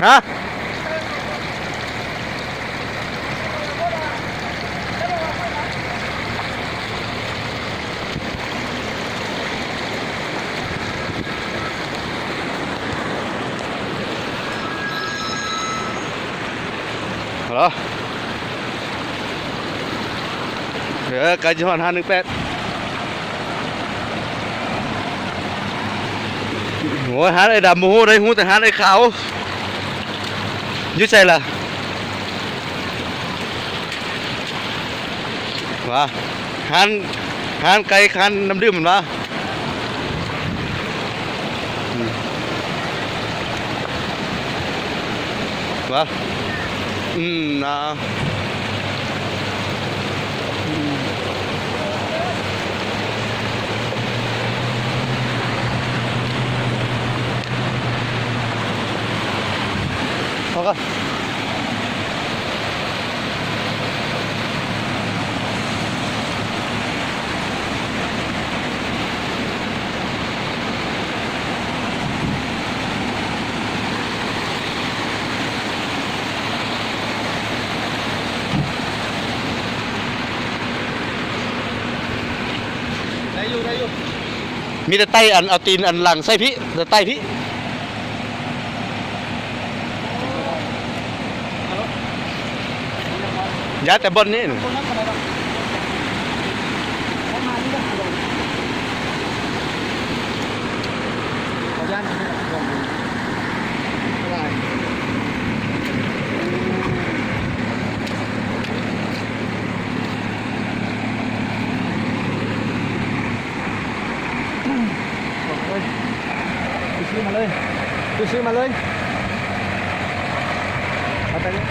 ฮะฮัลโหลไกลจังหวัด518โอ้ยหาไอ้ดำโมโหได้หูแต่หาไอ้ขาวอยุ่ใส่ล่ะว่าหันหันไก่คันน้ำดื่มมันวะวะนะเขาก็ได้อยู่มีแต่ไตอันเอาตีนอันหลังใส่พี่แต่ไตพี่ย้ายแต่บนนี่ซื้อมาเลยเอาไปเลย